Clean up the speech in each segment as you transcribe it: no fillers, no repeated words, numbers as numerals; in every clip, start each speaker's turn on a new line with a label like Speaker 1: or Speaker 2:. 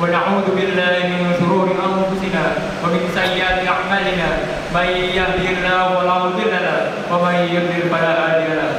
Speaker 1: ونعوذ بالله من شرور أنفسنا ومن سيئات أعمالنا من يهده الله فلا مضل له ومن يضلل فلا هادي له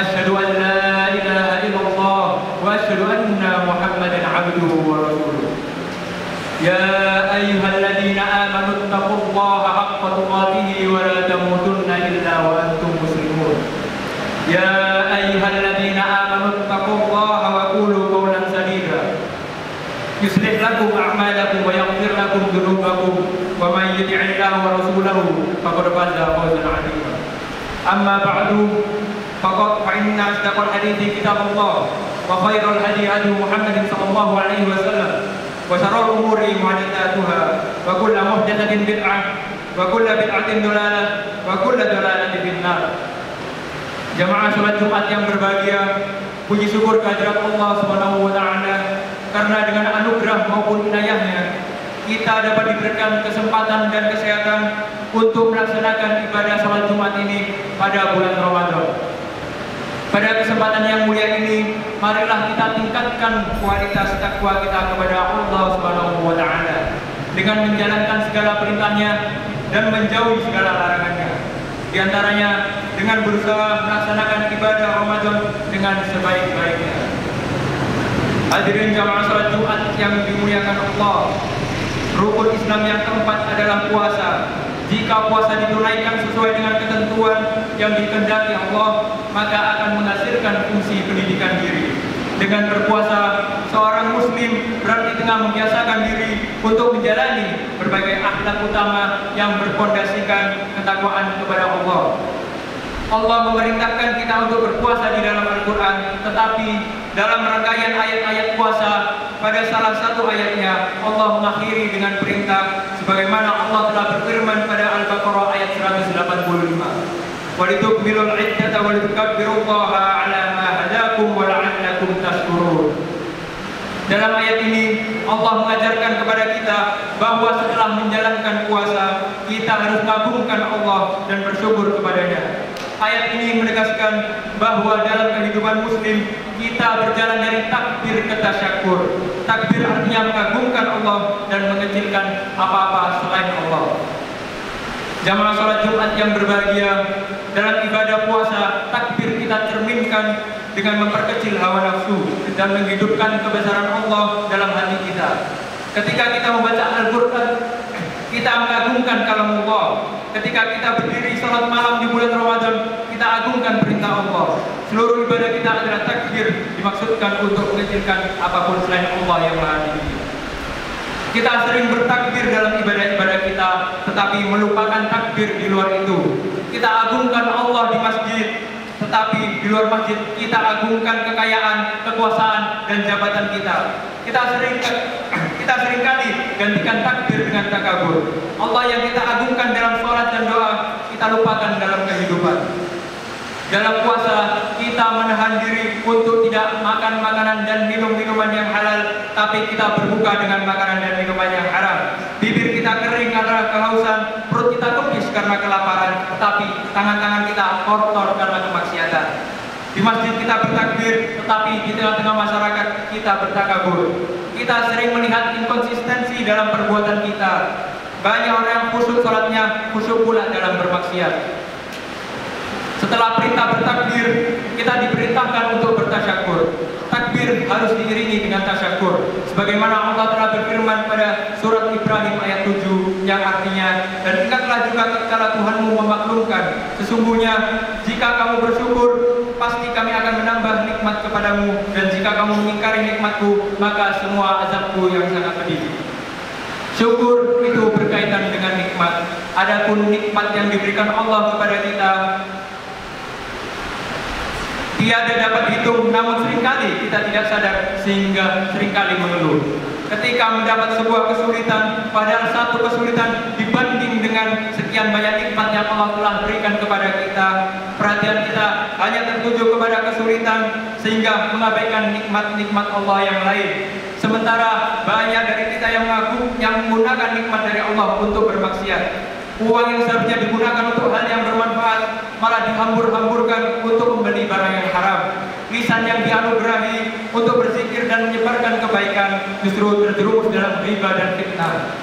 Speaker 1: أشهد أن لا إله إلا الله وأشهد أن محمدا عبده ورسوله يا أيها الذين آمنوا اتقوا الله حق تقاته ولا تموتن إلا وأنتم مسلمون يا أيها الذين آمنوا اتقوا الله وقولوا قولا سديدا يصلح لكم أعمالكم ويغفر لكم ذنوبكم ومن يطع الله ورسوله فقد فاز فوزا عظيما أما بعد فإن أصدق الحديث كتاب الله وخير الهدي هدي محمد صلى الله عليه وسلم وشر الأمور محدثاتها وكل محدثة بدعة وكل بدعة ضلالة وكل ضلالة في النار. Jamaah salat Jumat yang berbahagia, puji syukur kehadirat Allah Subhanahu wa taala karena dengan anugerah maupun inayahnya kita dapat diberikan kesempatan dan kesehatan untuk melaksanakan ibadah salat Jumat ini pada bulan Ramadan. Pada kesempatan yang mulia ini, marilah kita tingkatkan kualitas takwa kita kepada Allah Subhanahu wa taala dengan menjalankan segala perintahnya dan menjauhi segala larangannya. Di antaranya dengan berusaha melaksanakan ibadah Ramadan dengan sebaik-baiknya. Hadirin jamaah salat Jumat yang dimuliakan Allah, rukun Islam yang keempat adalah puasa. Jika puasa ditunaikan sesuai dengan ketentuan yang dikehendaki Allah, maka akan menghasilkan fungsi pendidikan diri. Dengan berpuasa, seorang muslim berarti tengah membiasakan diri untuk menjalani berbagai akhlak utama yang berpondasikan ketakwaan kepada Allah. Allah memerintahkan kita untuk berpuasa di dalam Al-Quran, tetapi dalam rangkaian ayat-ayat puasa, pada salah satu ayatnya Allah mengakhiri dengan perintah sebagaimana Allah telah berfirman pada Al-Baqarah ayat 185. Walitukmilul iddata walitukabbirullaha ala ma hadakum wa la'allakum tashkurun. Dalam ayat ini Allah mengajarkan kepada kita bahwa setelah menjalankan puasa kita harus mengagungkan Allah dan bersyukur kepadanya. Ayat ini menegaskan bahwa dalam kehidupan muslim kita berjalan dari takbir ke tasyakur. Takbir artinya mengagungkan Allah dan mengecilkan apa-apa selain Allah. Jamaah salat Jumat yang berbahagia, dalam ibadah puasa takbir kita cerminkan dengan memperkecil hawa nafsu dan menghidupkan kebesaran Allah dalam hati kita. Ketika kita membaca Al-Quran, kita mengagungkan kalam Allah. Ketika kita berdiri salat malam di bulan Ramadan, kita agungkan perintah Allah. Seluruh ibadah kita adalah takbir, dimaksudkan untuk mengecilkan apapun selain Allah yang Maha Tinggi. Kita sering bertakbir dalam ibadah-ibadah kita, tetapi melupakan takbir di luar itu. Kita agungkan Allah di masjid, tetapi di luar masjid kita agungkan kekayaan, kekuasaan, dan jabatan kita. Kita seringkali gantikan takbir dengan takabur. Allah yang kita agungkan dalam sholat dan doa, kita lupakan dalam kehidupan. Dalam puasa, kita menahan diri untuk tidak makan makanan dan minum minuman yang halal, tapi kita berbuka dengan makanan dan minuman yang haram. Bibir kita kering karena kehausan, perut kita kempis karena kelaparan, tetapi tangan-tangan kita kotor karena kemaksiatan. Di masjid kita bertakbir, tetapi di tengah-tengah masyarakat kita bertakabur. Kita sering melihat inkonsistensi dalam perbuatan kita. Banyak orang yang khusyuk sholatnya, khusyuk pula dalam bermaksiat. Setelah perintah bertakbir, kita diperintahkan untuk bertasyakur. Takbir harus diiringi dengan tasyakur. Sebagaimana Allah telah berfirman pada surat Ibrahim ayat 7 yang artinya, dan ingatlah juga ketika Tuhanmu memaklumkan, sesungguhnya jika kamu bersyukur, pasti kami akan menambah nikmat kepadamu, dan jika kamu mengingkari nikmatku, maka semua azabku yang sangat pedih. Syukur itu berkaitan dengan nikmat. Adapun nikmat yang diberikan Allah kepada kita tiada dapat dihitung, namun seringkali kita tidak sadar sehingga seringkali mengeluh. Ketika mendapat sebuah kesulitan, padahal satu kesulitan dibanding dengan sekian banyak nikmat yang Allah telah berikan kepada kita, perhatian kita hanya tertuju kepada kesulitan sehingga mengabaikan nikmat-nikmat Allah yang lain. Sementara banyak dari kita yang menggunakan nikmat dari Allah untuk bermaksiat. Uang yang seharusnya digunakan untuk hal yang bermanfaat malah dihambur-hamburkan untuk membeli barang yang haram. lisan yang dianugerahi untuk berzikir dan menyebarkan kebaikan justru terjerumus dalam riba dan fitnah.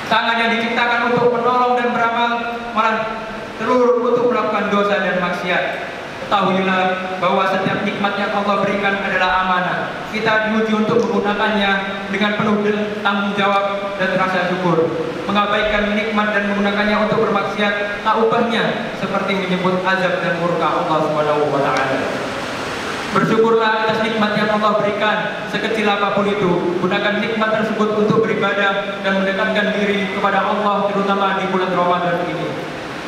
Speaker 1: Tangan yang diciptakan untuk menolong dan beramal malah terlurus untuk melakukan dosa dan maksiat. Ketahuilah bahwa setiap nikmat yang Allah berikan adalah amanah. Kita diuji untuk menggunakannya dengan penuh tanggung jawab dan rasa syukur. Mengabaikan nikmat dan menggunakannya untuk bermaksiat, tak ubahnya seperti menyebut azab dan murka Allah Subhanahu wa taala. Bersyukurlah atas nikmat yang Allah berikan, sekecil apapun itu. Gunakan nikmat tersebut untuk beribadah dan mendekatkan diri kepada Allah, terutama di bulan Ramadan ini.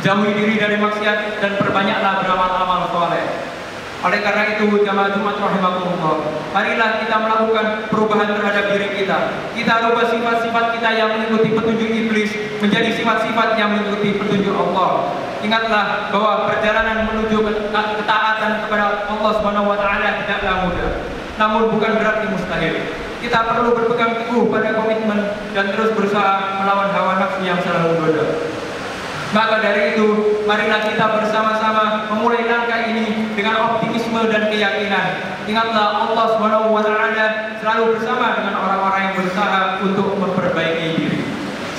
Speaker 1: Jauhi diri dari maksiat dan perbanyaklah beramal-amal soleh. Oleh karena itu, jamaah Jumat rahimakumullah, marilah kita melakukan perubahan terhadap diri kita. Kita rubah sifat-sifat kita yang mengikuti petunjuk iblis menjadi sifat-sifat yang mengikuti petunjuk Allah. Ingatlah bahwa perjalanan menuju ketaatan kepada Allah Subhanahu wa taala tidaklah mudah, namun bukan berarti mustahil. Kita perlu berpegang teguh pada komitmen dan terus berusaha melawan hawa nafsu yang selalu menggoda. Maka dari itu, marilah kita bersama-sama memulai langkah ini dengan optimisme dan keyakinan. Ingatlah Allah Subhanahu wa taala selalu bersama dengan orang-orang yang berusaha untuk memperbaiki diri.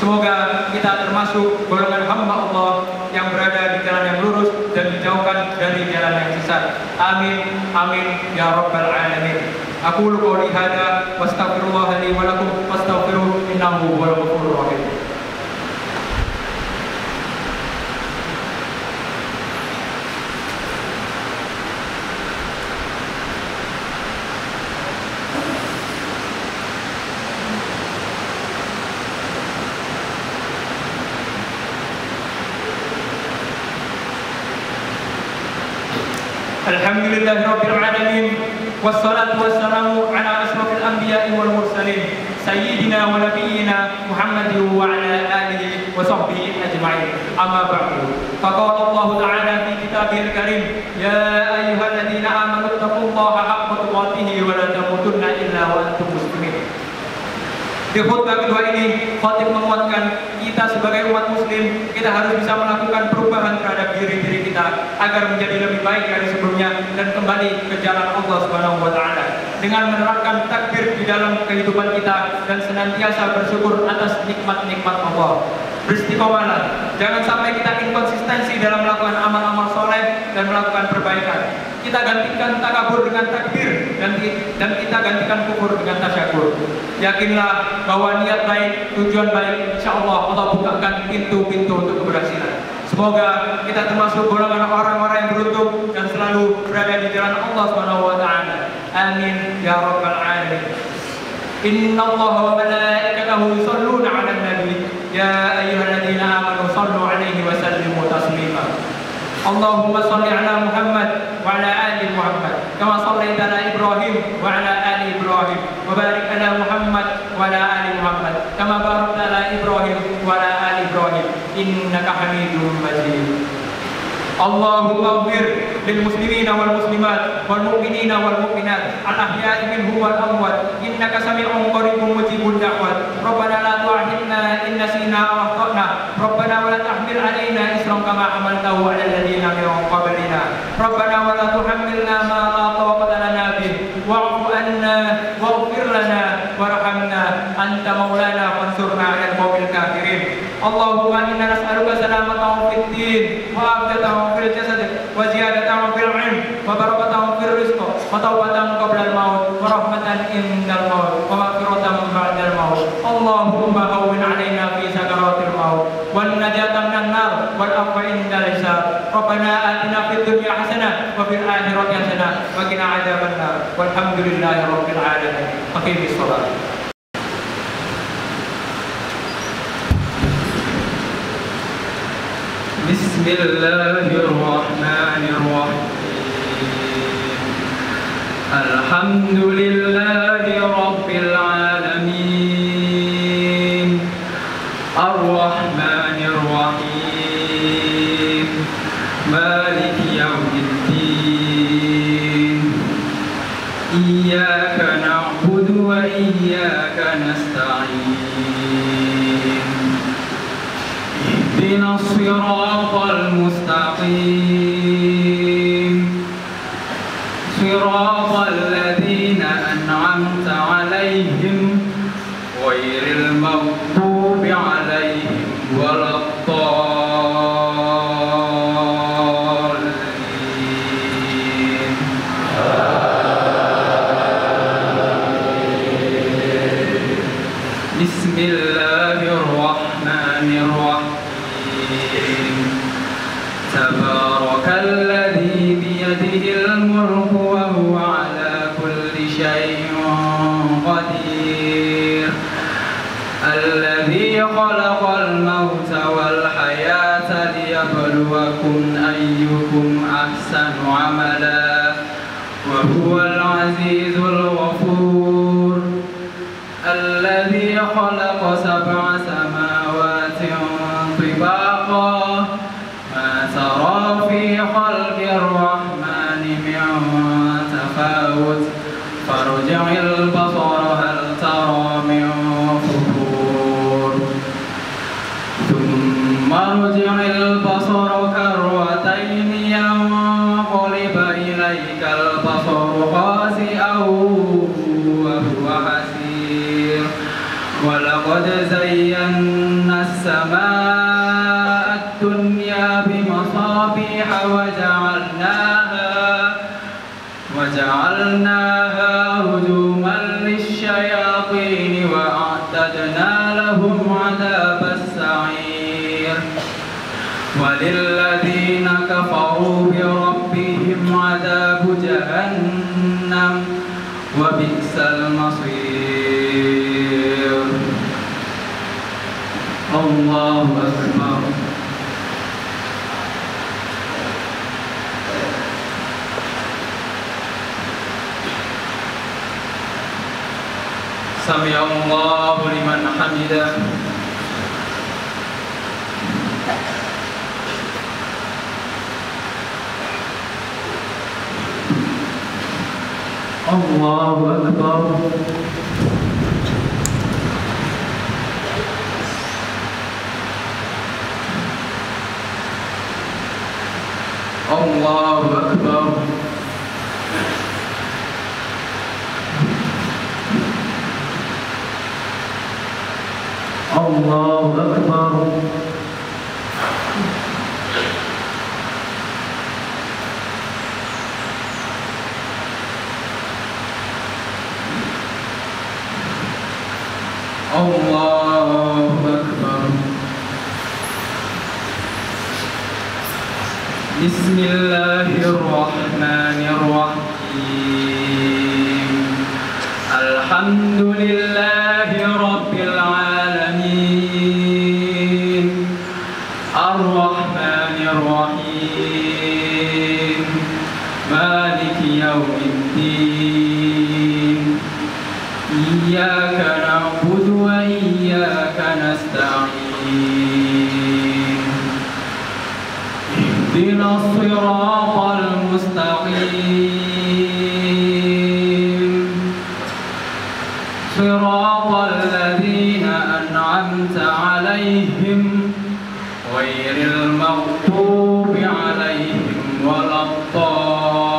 Speaker 1: Semoga kita termasuk golongan hamba Allah yang berada di jalan yang lurus dan dijauhkan dari jalan yang sesat. Amin, amin ya rabbal alamin. Aqulu qouli hadza wa astaghfirullah li wa lakum fastaghfiruhu innahu huwal ghafurur rahim. Alhamdulillahirabbil alamin wassalatu wassalamu ala asyrafil anbiya'i wal mursalin sayyidina wa nabiyyina Muhammadin wa ala alihi wa sahbihi ajma'in. Amma ba'du. Faqala Allah ta'ala fi kitabihil karim, ya ayyuhalladzina amanu taqullaha haqqa tuqatih wa la tamutunna illa wa antum muslimin. Di khutbah kedua ini, khatib menguatkan kita sebagai umat muslim, kita harus bisa melakukan perubahan terhadap diri-diri kita agar menjadi lebih baik dari sebelumnya dan kembali ke jalan Allah Subhanahu wa taala dengan menerapkan takbir di dalam kehidupan kita dan senantiasa bersyukur atas nikmat-nikmat Allah. Beristiqomalah, jangan sampai kita inkonsistensi dalam melakukan amal-amal soleh dan melakukan perbaikan. Kita gantikan takabur dengan takbir dan kita gantikan kufur dengan tasyakur. Yakinlah bahwa niat baik, tujuan baik, insyaallah Allah bukakan pintu-pintu untuk keberhasilan. Semoga kita termasuk golongan orang-orang yang beruntung dan selalu berada di jalan Allah Subhanahu wa taala. Amin ya rabbal alamin. Innallaha wa malaikatahu yusholluna 'alan nabi ya ayyuhalladzina amanu shallu 'alaihi wa sallimu taslima. Allahumma shalli 'ala Muhammad wa 'ala ali Muhammad kama shallaita 'ala Ibrahim wa 'ala ali Ibrahim wa barik 'ala Muhammad wa 'ala ali Muhammad kama barakta 'ala Ibrahim wa 'ala ali Ibrahim innaka Hamidum Majid. Allahumma ighfir lil muslimina wal muslimat wal mu'minina wal mu'minat al ahya'i minhum wal amwat innaka sami'un qaribun mujibud da'wat. Rabbana la tu'akhidna in nasina aw akhtana. Rabbana wa la tahmil 'alaina isran kama hamaltahu 'alal ladzina min qablina. Rabbana wa la tuhammilna ma la taqata lana bih wa'fu 'anna waghfir lana warhamna anta maulana fansurna 'alal qawmil kafirin. Allahumma inna nas'aluka salamatan fid din wa afiyatan fil jasad wa ziyadatan fil 'ilm wa barakatan fil rizq wa tawbatan qabla al-maut wa rahmatan indal maut wa maghfiratan ba'dal maut. Allahumma hawwin 'alaina fi sakaratil maut wan najatan minan nar wal afwa indal hisab. Rabbana atina fid dunya hasanah wa fil akhirati hasanah wa qina adzabannar. Walhamdulillahi rabbil alamin. Aqimis shalah. Bismillahirrahmanirrahim. Alhamdulillahi rabbil alamin. Ar-Rahmanir Rahim. Maliki yaumiddin. Iyyaka na'budu wa iyyaka nasta'in. اهدنا الصراط المستقيم
Speaker 2: صراط الذين أنعمت عليهم غير المغضوب عليهم ولا الضالين. بسم الله الرحمن الرحيم. تبارك الذي بيده الملك وهو على كل شيء قدير. الذي خلق الموت والحياة ليبلوكم أيكم أحسن عملا وهو العزيز الغفور. الذي خلق 7 سماوات طباقا ما ترى في خلق الرحمن من تفاوت فارجع البصر هل ترى من فطور ثم ارجع البصر كرتين ينقلب إليك البصر خاسئا وهو حسير. ولقد زينا السماء الدنيا بمصابيح وجعلناها رجوما للشياطين وأعتدنا لهم عذاب السعير. وللذين كفروا بربهم عذاب جهنم وبئس المصير. الله أكبر. سمع الله لمن حمده. الله أكبر. الله أكبر. الله أكبر. الله أكبر. بسم الله الرحمن الرحيم. الحمد لله رب العالمين الرحمن الرحيم مالك يوم الدين. إياك نعبد وإياك نستعين. اهدنا الصراط المستقيم صراط الذين أنعمت عليهم غير المغضوب عليهم ولا الضالين.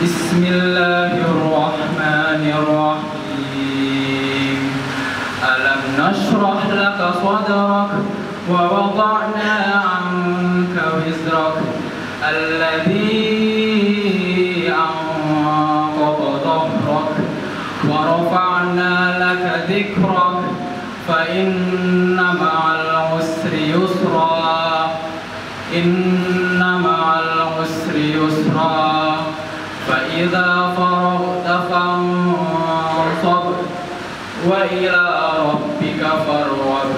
Speaker 2: بسم الله الرحمن الرحيم. ألم نشرح لك صدرك ووضعنا عنك وزرك الذي أنقض ظهرك ورفعنا لك ذكرك فإن مع العسر يسرا إن مع العسر يسرا فإذا فرغت فانصب وإلى ربك فارغب.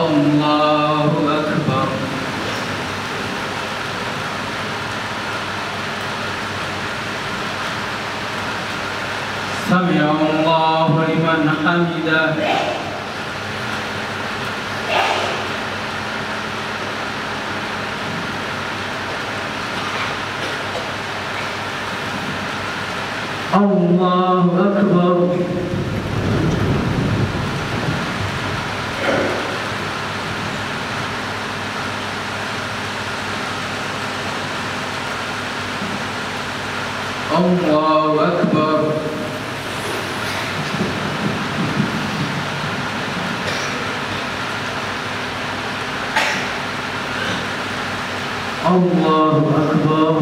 Speaker 2: الله أكبر. سمع الله لمن حمده. الله أكبر. الله أكبر. الله أكبر.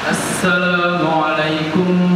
Speaker 2: Assalamualaikum